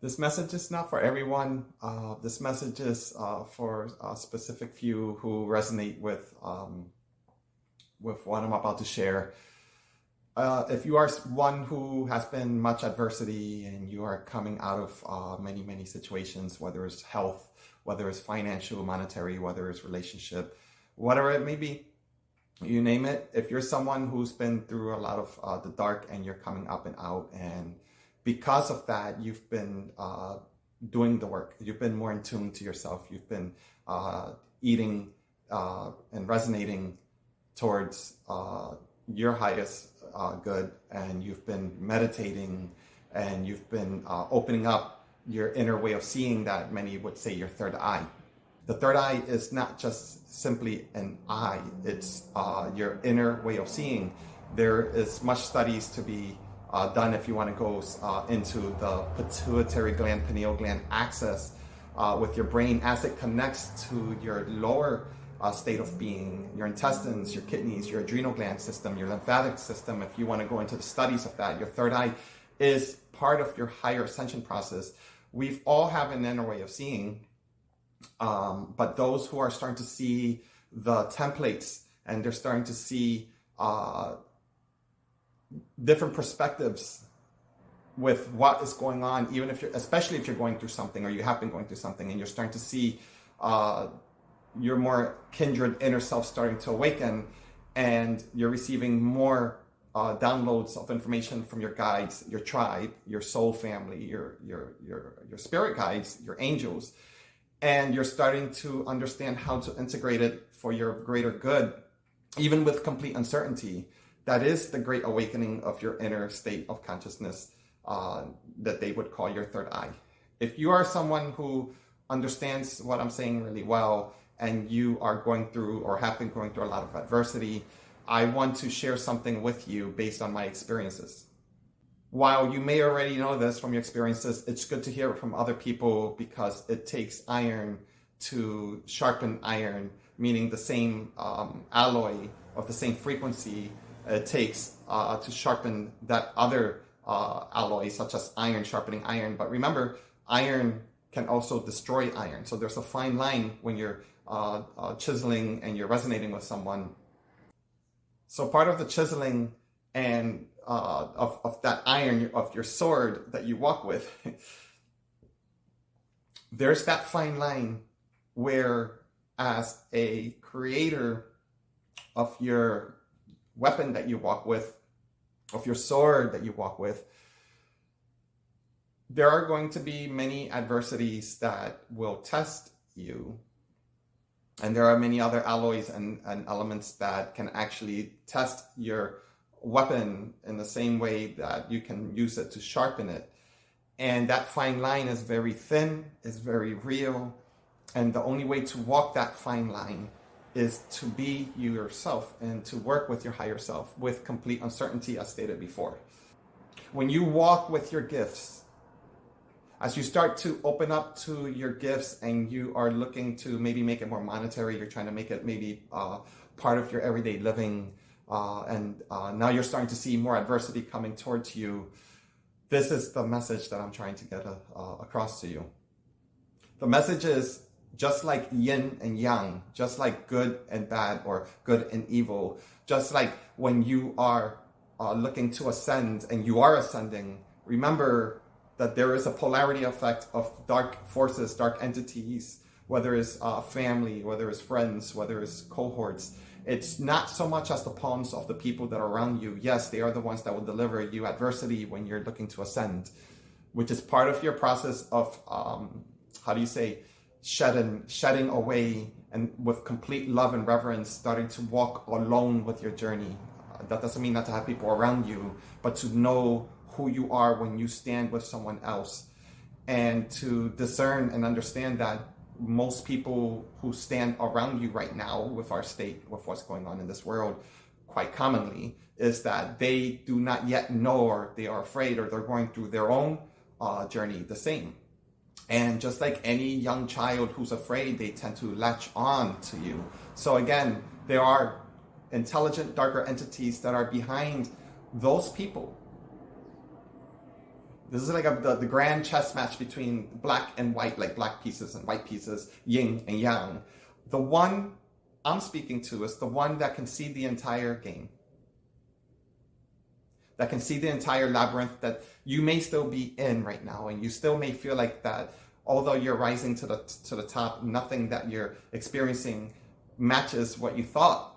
This message is not for everyone. This message is for a specific few who resonate with what I'm about to share. If you are one who has been much adversity and you are coming out of many situations, whether it's health, whether it's financial, monetary, whether it's relationship, whatever it may be, you name it. If you're someone who's been through a lot of the dark and you're coming up and out, and because of that, you've been doing the work. You've been more in tune to yourself. You've been eating and resonating towards your highest good, and you've been meditating, and you've been opening up your inner way of seeing that many would say your third eye. The third eye is not just simply an eye, it's your inner way of seeing. There is much studies to be done if you want to go into the pituitary gland, pineal gland axis with your brain as it connects to your lower state of being, your intestines, your kidneys, your adrenal gland system, your lymphatic system. If you want to go into the studies of that, your third eye is part of your higher ascension process. We've all have an inner way of seeing, but those who are starting to see the templates and they're starting to see different perspectives with what is going on, even if especially if you're going through something or you have been going through something, and you're starting to see your more kindred inner self starting to awaken, and you're receiving more downloads of information from your guides, your tribe, your soul family, your spirit guides, your angels, and you're starting to understand how to integrate it for your greater good, even with complete uncertainty. That is the great awakening of your inner state of consciousness that they would call your third eye. If you are someone who understands what I'm saying really well, and you are going through or have been going through a lot of adversity, I want to share something with you based on my experiences. While you may already know this from your experiences, it's good to hear it from other people, because it takes iron to sharpen iron, meaning the same alloy of the same frequency it takes to sharpen that other alloy, such as iron sharpening iron. But remember, iron can also destroy iron. So there's a fine line when you're chiseling and you're resonating with someone. So part of the chiseling and of that iron, of your sword that you walk with, there's that fine line where, as a creator of your weapon that you walk with, of your sword that you walk with, there are going to be many adversities that will test you. And there are many other alloys and elements that can actually test your weapon in the same way that you can use it to sharpen it. And that fine line is very thin, is very real. And the only way to walk that fine line is to be you yourself and to work with your higher self with complete uncertainty, as stated before. When you walk with your gifts, as you start to open up to your gifts and you are looking to maybe make it more monetary, you're trying to make it maybe part of your everyday living, and now you're starting to see more adversity coming towards you, this is the message that I'm trying to get across to you. The message is, just like yin and yang, just like good and bad, or good and evil, just like when you are looking to ascend and you are ascending, remember that there is a polarity effect of dark forces, dark entities, whether it's family, whether it's friends, whether it's cohorts. It's not so much as the palms of the people that are around you. Yes, they are the ones that will deliver you adversity when you're looking to ascend, which is part of your process of, shedding away, and with complete love and reverence, starting to walk alone with your journey. That doesn't mean not to have people around you, but to know who you are when you stand with someone else, and to discern and understand that most people who stand around you right now with our state, with what's going on in this world, quite commonly, is that they do not yet know, or they are afraid, or they're going through their own journey the same. And just like any young child who's afraid, they tend to latch on to you. So again, there are intelligent, darker entities that are behind those people This is like the grand chess match between black and white, like black pieces and white pieces, yin and yang. The one I'm speaking to is the one that can see the entire game, that can see the entire labyrinth that you may still be in right now, and you still may feel like that, although you're rising to the top, nothing that you're experiencing matches what you thought.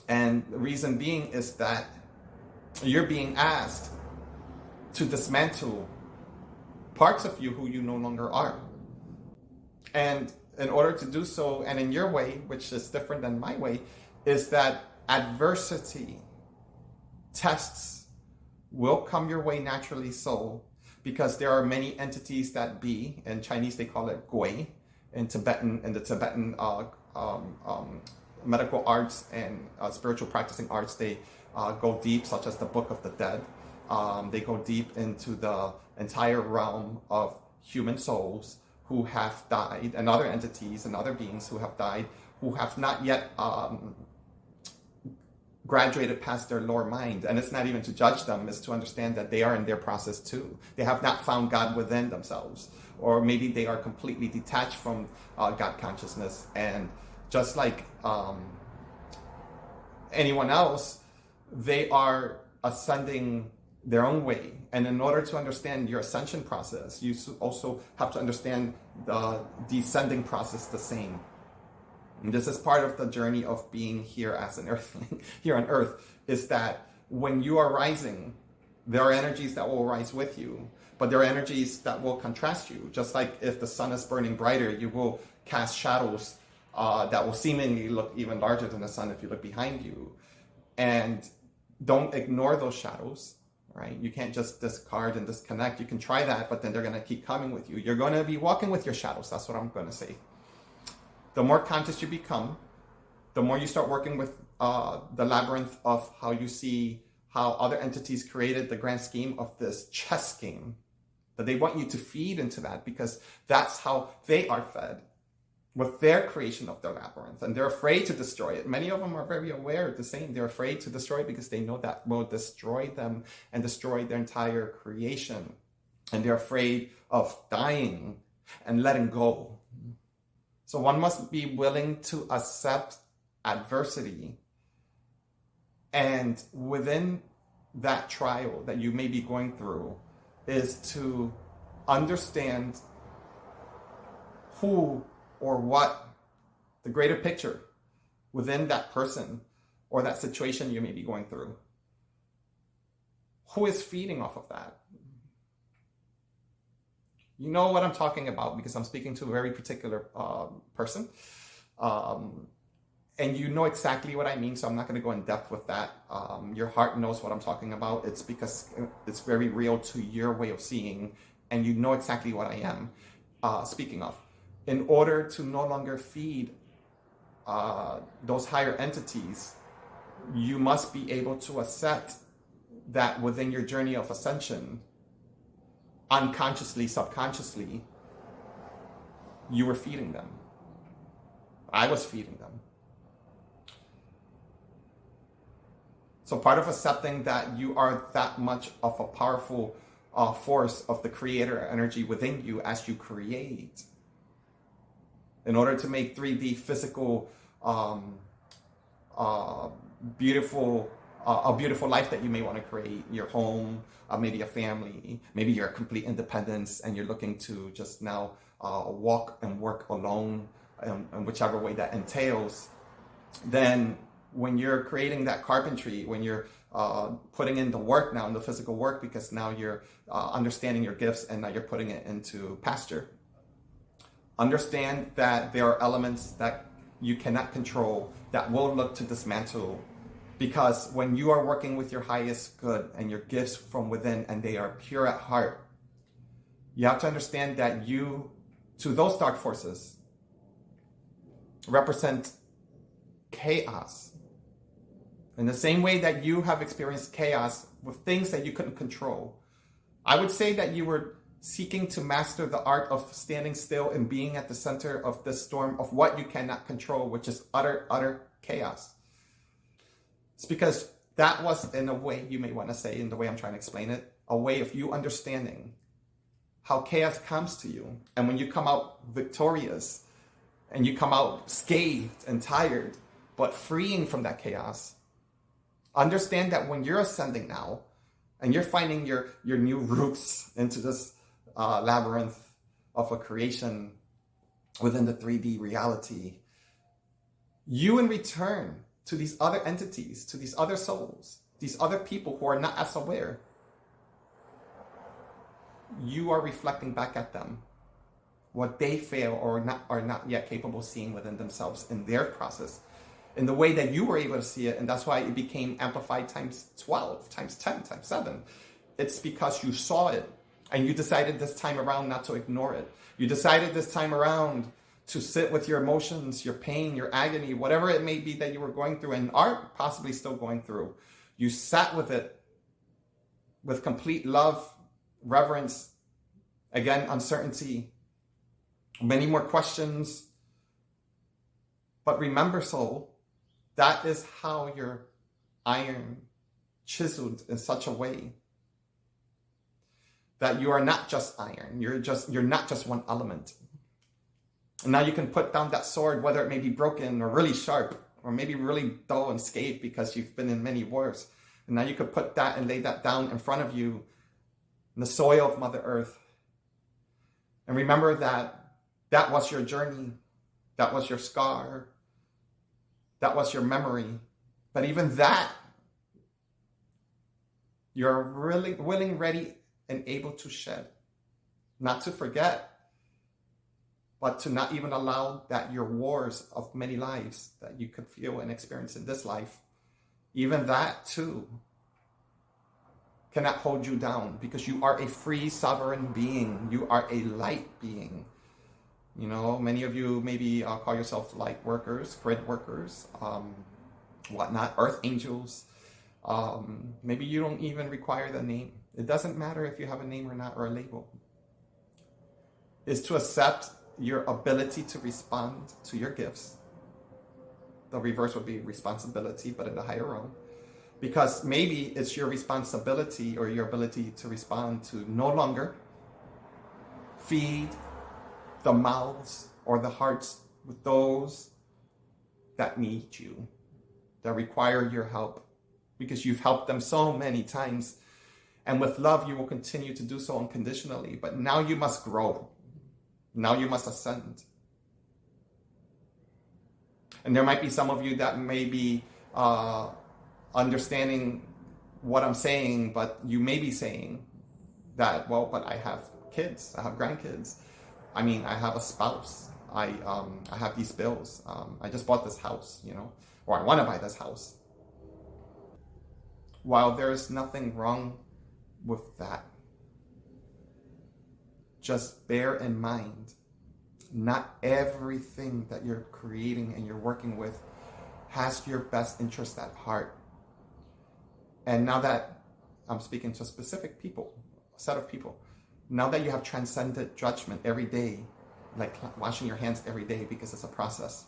And the reason being is that you're being asked to dismantle parts of you who you no longer are. And in order to do so, and in your way, which is different than my way, is that adversity, tests will come your way naturally so, because there are many entities that be, in Chinese they call it gui, in the Tibetan medical arts and spiritual practicing arts, they go deep, such as the Book of the Dead. They go deep into the entire realm of human souls who have died, and other entities and other beings who have died, who have not yet graduated past their lower mind. And it's not even to judge them, it's to understand that they are in their process too. They have not found God within themselves, or maybe they are completely detached from God consciousness. And just like anyone else, they are ascending their own way. And in order to understand your ascension process, you also have to understand the descending process the same. And this is part of the journey of being here as an earthling, here on earth, is that when you are rising, there are energies that will rise with you, but there are energies that will contrast you. Just like if the sun is burning brighter, you will cast shadows that will seemingly look even larger than the sun if you look behind you. And don't ignore those shadows. Right? You can't just discard and disconnect. You can try that, but then they're going to keep coming with you. You're going to be walking with your shadows. That's what I'm going to say. The more conscious you become, the more you start working with the labyrinth of how you see how other entities created the grand scheme of this chess game, that they want you to feed into that, because that's how they are fed with their creation of their labyrinth, and they're afraid to destroy it. Many of them are very aware of the same. They're afraid to destroy it because they know that will destroy them and destroy their entire creation. And they're afraid of dying and letting go. So one must be willing to accept adversity. And within that trial that you may be going through is to understand who or what the greater picture within that person or that situation you may be going through. Who is feeding off of that? You know what I'm talking about, because I'm speaking to a very particular person. And you know exactly what I mean, so I'm not going to go in depth with that. Your heart knows what I'm talking about. It's because it's very real to your way of seeing, and you know exactly what I am speaking of. In order to no longer feed those higher entities, you must be able to accept that within your journey of ascension, unconsciously, subconsciously, you were feeding them. I was feeding them. So part of accepting that you are that much of a powerful force of the creator energy within you as you create, in order to make 3D physical, beautiful, a beautiful life that you may want to create, your home, maybe a family, maybe your complete independence, and you're looking to just now walk and work alone, in whichever way that entails. Then when you're creating that carpentry, when you're putting in the work now, in the physical work, because now you're understanding your gifts and now you're putting it into pasture. Understand that there are elements that you cannot control that will look to dismantle, because when you are working with your highest good and your gifts from within, and they are pure at heart, you have to understand that you, to those dark forces, represent chaos. In the same way that you have experienced chaos with things that you couldn't control. I would say that you were seeking to master the art of standing still and being at the center of the storm of what you cannot control, which is utter chaos. It's because that was, in a way, you may want to say, in the way I'm trying to explain it, a way of you understanding how chaos comes to you. And when you come out victorious and you come out scathed and tired, but freeing from that chaos, understand that when you're ascending now and you're finding your new roots into this labyrinth of a creation within the 3D reality, you in return to these other entities, to these other souls, these other people who are not as aware, you are reflecting back at them what they fail or are not yet capable of seeing within themselves in their process, in the way that you were able to see it. And that's why it became amplified times 12, times 10, times 7. It's because you saw it and you decided this time around not to ignore it. You decided this time around to sit with your emotions, your pain, your agony, whatever it may be that you were going through and are possibly still going through. You sat with it with complete love, reverence, again, uncertainty, many more questions. But remember, soul, that is how your iron chiseled in such a way that you are not just iron. You're not just one element. And now you can put down that sword, whether it may be broken or really sharp, or maybe really dull and scathed because you've been in many wars. And now you could put that and lay that down in front of you in the soil of Mother Earth. And remember that that was your journey. That was your scar. That was your memory. But even that, you're really willing, ready, and able to shed. Not to forget, but to not even allow that your wars of many lives that you could feel and experience in this life, even that too cannot hold you down, because you are a free sovereign being. You are a light being. You know, many of you maybe call yourself light workers, grid workers, whatnot, earth angels. Maybe you don't even require the name. It doesn't matter if you have a name or not, or a label. It's to accept your ability to respond to your gifts. The reverse would be responsibility, but in the higher realm. Because maybe it's your responsibility or your ability to respond to no longer feed the mouths or the hearts with those that need you, that require your help, because you've helped them so many times. And with love, you will continue to do so unconditionally. But now you must grow. Now you must ascend. And there might be some of you that may be understanding what I'm saying, but you may be saying that, well, but I have kids, I have grandkids. I mean, I have a spouse. I have these bills. I just bought this house, you know, or I want to buy this house. While there is nothing wrong with that, just bear in mind, not everything that you're creating and you're working with has your best interest at heart. And now that I'm speaking to specific people, a set of people, now that you have transcended judgment every day, like washing your hands every day because it's a process,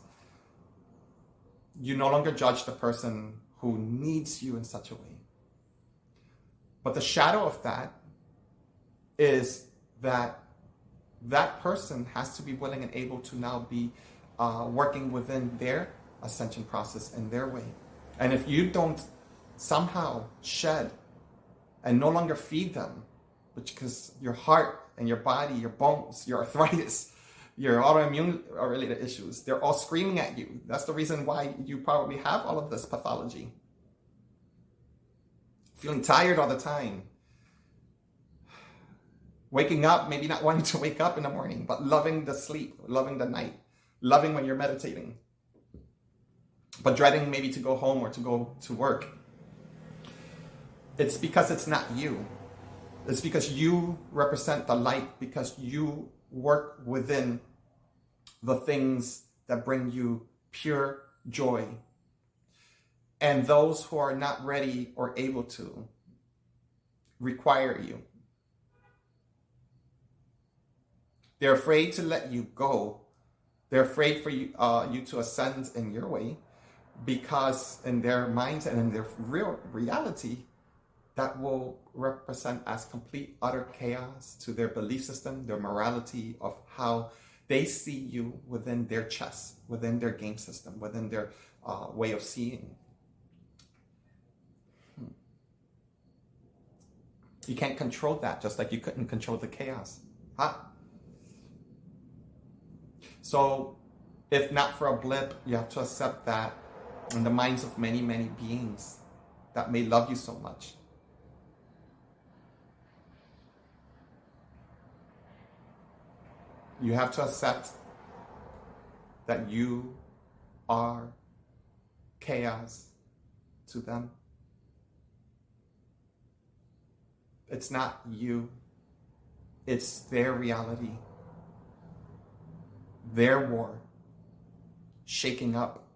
you no longer judge the person who needs you in such a way. But the shadow of that is that that person has to be willing and able to now be working within their ascension process in their way. And if you don't somehow shed and no longer feed them, because your heart and your body, your bones, your arthritis, your autoimmune related issues, they're all screaming at you. That's the reason why you probably have all of this pathology. Feeling tired all the time. Waking up, maybe not wanting to wake up in the morning, but loving the sleep, loving the night, loving when you're meditating, but dreading maybe to go home or to go to work. It's because it's not you. It's because you represent the light, because you work within the things that bring you pure joy. And those who are not ready or able to require you. They're afraid to let you go. They're afraid for you, you to ascend in your way, because in their minds and in their real reality, that will represent as complete, utter chaos to their belief system, their morality of how they see you within their chess, within their game system, within their way of seeing. You can't control that, just like you couldn't control the chaos. Huh? So, if not for a blip, you have to accept that in the minds of many, many beings that may love you so much, you have to accept that you are chaos to them. It's not you. It's their reality. Their war. Shaking up.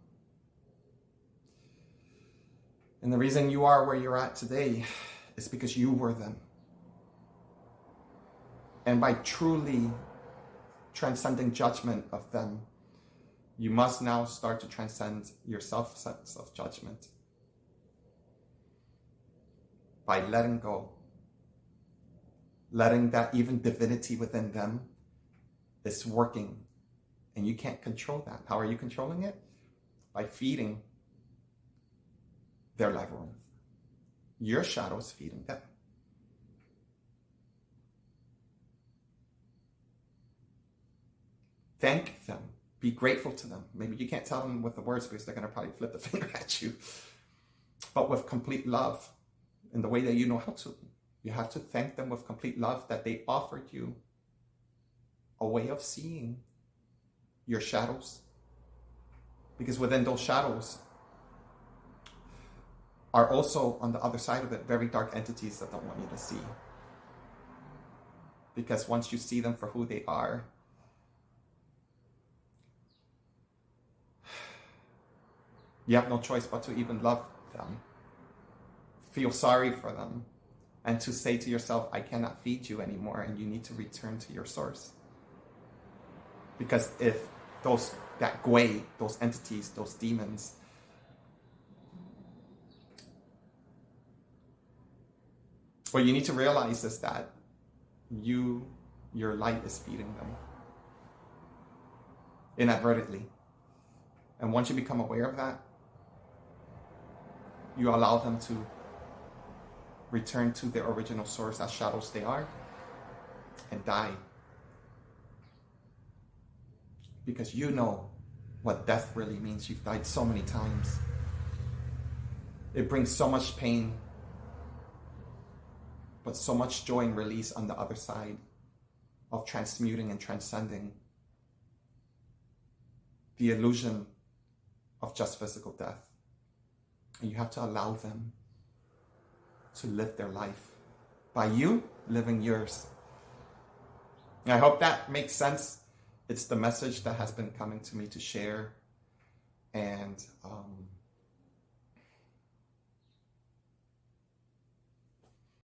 And the reason you are where you're at today is because you were them. And by truly transcending judgment of them, you must now start to transcend your sense of judgment. By letting go. Letting that even divinity within them is working. And you can't control that. How are you controlling it? By feeding their labyrinth. Your shadow is feeding them. Thank them. Be grateful to them. Maybe you can't tell them with the words because they're going to probably flip the finger at you. But with complete love, in the way that you know how to, you have to thank them with complete love that they offered you a way of seeing your shadows. Because within those shadows are also, on the other side of it, very dark entities that don't want you to see. Because once you see them for who they are, you have no choice but to even love them, feel sorry for them, and to say to yourself, I cannot feed you anymore, and you need to return to your source. Because if that gwei, those entities, those demons, what you need to realize is that your light is feeding them inadvertently. And once you become aware of that, you allow them to return to their original source as shadows they are and die. Because you know what death really means. You've died so many times. It brings so much pain, but so much joy and release on the other side of transmuting and transcending the illusion of just physical death. And you have to allow them to live their life by you living yours. And I hope that makes sense. It's the message that has been coming to me to share. And